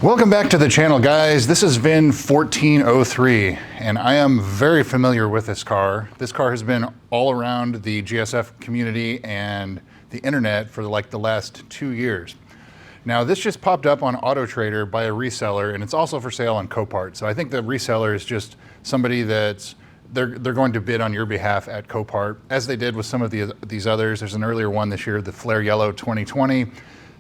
Welcome back to the channel, guys. This is VIN1403, and I am very familiar with this car. This car has been all around the GSF community and the internet for like the last 2 years. Now, this just popped up on Auto Trader by a reseller, and it's also for sale on Copart. So I think the reseller is just somebody that's they're going to bid on your behalf at Copart, as they did with some of these others. There's an earlier one this year, the Flare Yellow 2020,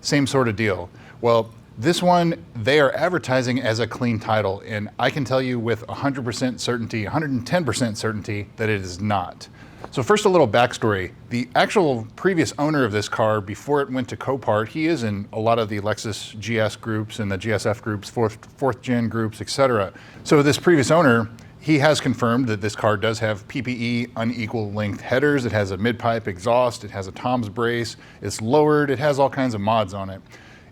same sort of deal. Well, this one, they are advertising as a clean title, and I can tell you with 100% certainty, 110% certainty, that it is not. So first, a little backstory. The actual previous owner of this car, before it went to Copart, he is in a lot of the Lexus GS groups and the GSF groups, fourth gen groups, etc. So this previous owner, he has confirmed that this car does have PPE unequal length headers. It has a mid-pipe exhaust. It has a Tom's brace. It's lowered. It has all kinds of mods on it.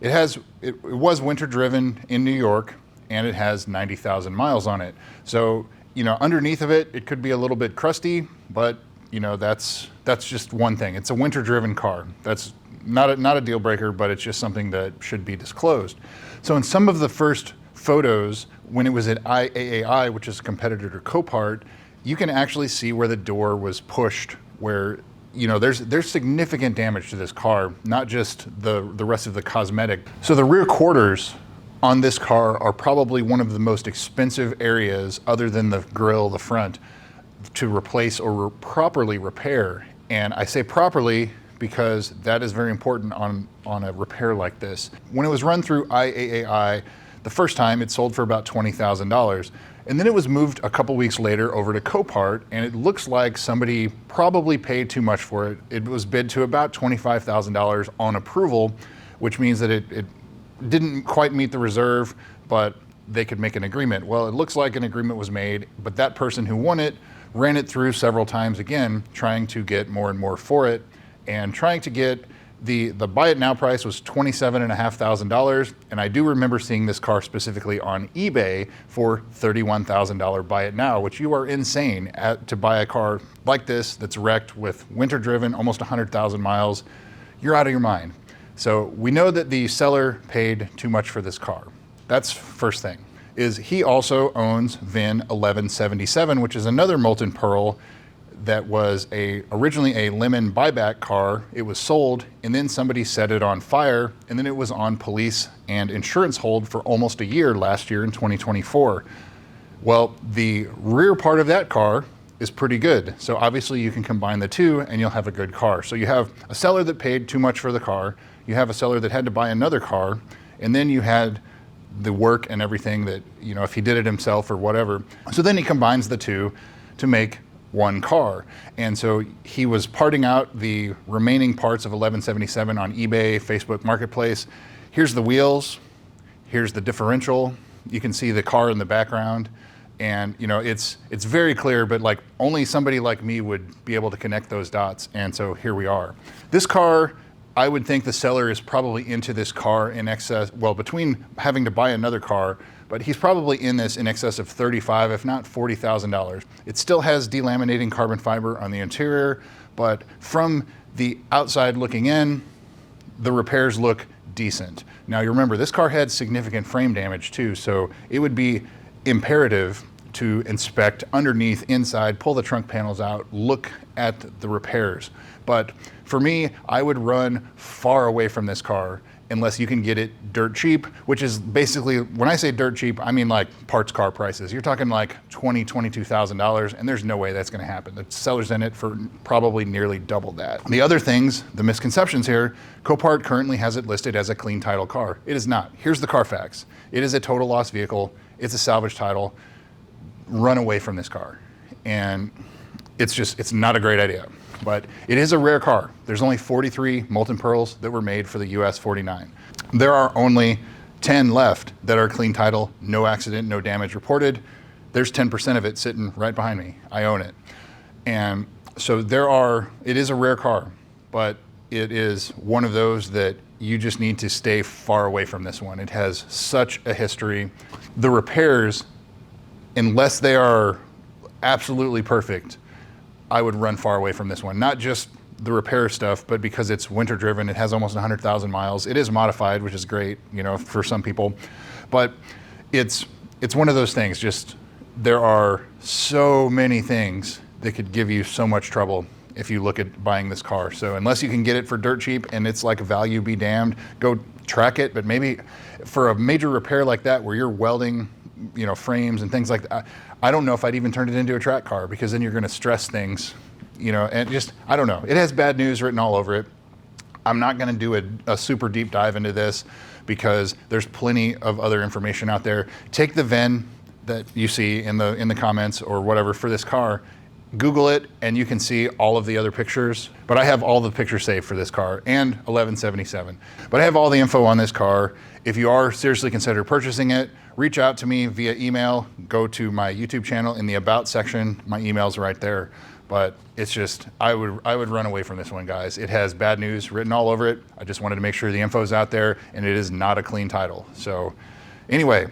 It was winter driven in New York, and it has 90,000 miles on it. So, you know, underneath of it, it could be a little bit crusty, but you know, that's just one thing. It's a winter driven car. That's not a deal breaker, but it's just something that should be disclosed. So in some of the first photos, when it was at IAAI, which is a competitor to Copart, you can actually see where the door was pushed, where you know, there's significant damage to this car, not just the rest of the cosmetic. So the rear quarters on this car are probably one of the most expensive areas, other than the grille, the front, to replace or properly repair. And I say properly because that is very important on a repair like this. When it was run through IAAI, the first time it sold for about $20,000. And then it was moved a couple weeks later over to Copart, and it looks like somebody probably paid too much for it. It was bid to about $25,000 on approval, which means that it didn't quite meet the reserve, but they could make an agreement. Well, it looks like an agreement was made, but that person who won it ran it through several times again, trying to get more and more for it, and trying to get the buy it now price was $27,500, and I do remember seeing this car specifically on eBay for $31,000 buy it now, which you are insane to buy a car like this that's wrecked with winter driven, almost 100,000 miles. You're out of your mind. So we know that the seller paid too much for this car. That's first thing. Is he also owns VIN 1177, which is another molten pearl that was originally a lemon buyback car. It was sold, and then somebody set it on fire, and then it was on police and insurance hold for almost a year last year in 2024. Well, the rear part of that car is pretty good. So obviously you can combine the two and you'll have a good car. So you have a seller that paid too much for the car, you have a seller that had to buy another car, and then you had the work and everything that, you know, if he did it himself or whatever. So then he combines the two to make one car. And so he was parting out the remaining parts of 1177 on eBay, Facebook Marketplace. Here's the wheels, here's the differential. You can see the car in the background. And you know, it's very clear, but like only somebody like me would be able to connect those dots. And so here we are. This car, I would think the seller is probably into this car in excess, well, between having to buy another car, but he's probably in this in excess of $35,000, if not $40,000. It still has delaminating carbon fiber on the interior, but from the outside looking in, the repairs look decent. Now you remember, this car had significant frame damage too, so it would be imperative to inspect underneath, inside, pull the trunk panels out, look at the repairs. But for me, I would run far away from this car unless you can get it dirt cheap, which is basically, when I say dirt cheap, I mean like parts car prices. You're talking like $20,000, $22,000, and there's no way that's gonna happen. The seller's in it for probably nearly double that. The other things, the misconceptions here, Copart currently has it listed as a clean title car. It is not. Here's the Carfax. It is a total loss vehicle. It's a salvage title. Run away from this car. And it's not a great idea. But it is a rare car. There's only 43 molten pearls that were made for the US 49. There are only 10 left that are clean title, no accident, no damage reported. There's 10% of it sitting right behind me. I own it. And so it is a rare car, but it is one of those that you just need to stay far away from this one. It has such a history. The repairs, unless they are absolutely perfect, I would run far away from this one. Not just the repair stuff, but because it's winter driven, it has almost 100,000 miles. It is modified, which is great, you know, for some people. But it's one of those things, just there are so many things that could give you so much trouble if you look at buying this car. So unless you can get it for dirt cheap and it's like value be damned, go track it. But maybe for a major repair like that where you're welding, you know, frames and things like that, I don't know if I'd even turn it into a track car, because then you're going to stress things, you know, and just, I don't know. It has bad news written all over it. I'm not going to do a super deep dive into this because there's plenty of other information out there. Take the VIN that you see in the comments or whatever for this car, Google it, and you can see all of the other pictures. But I have all the pictures saved for this car and 1177. But I have all the info on this car. If you are seriously considering purchasing it, reach out to me via email. Go to my YouTube channel in the About section. My email's right there. But it's just, I would run away from this one, guys. It has bad news written all over it. I just wanted to make sure the info's out there, and it is not a clean title. So anyway,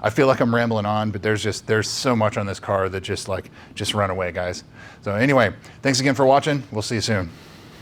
I feel like I'm rambling on, but there's so much on this car that just run away, guys. So anyway, thanks again for watching. We'll see you soon.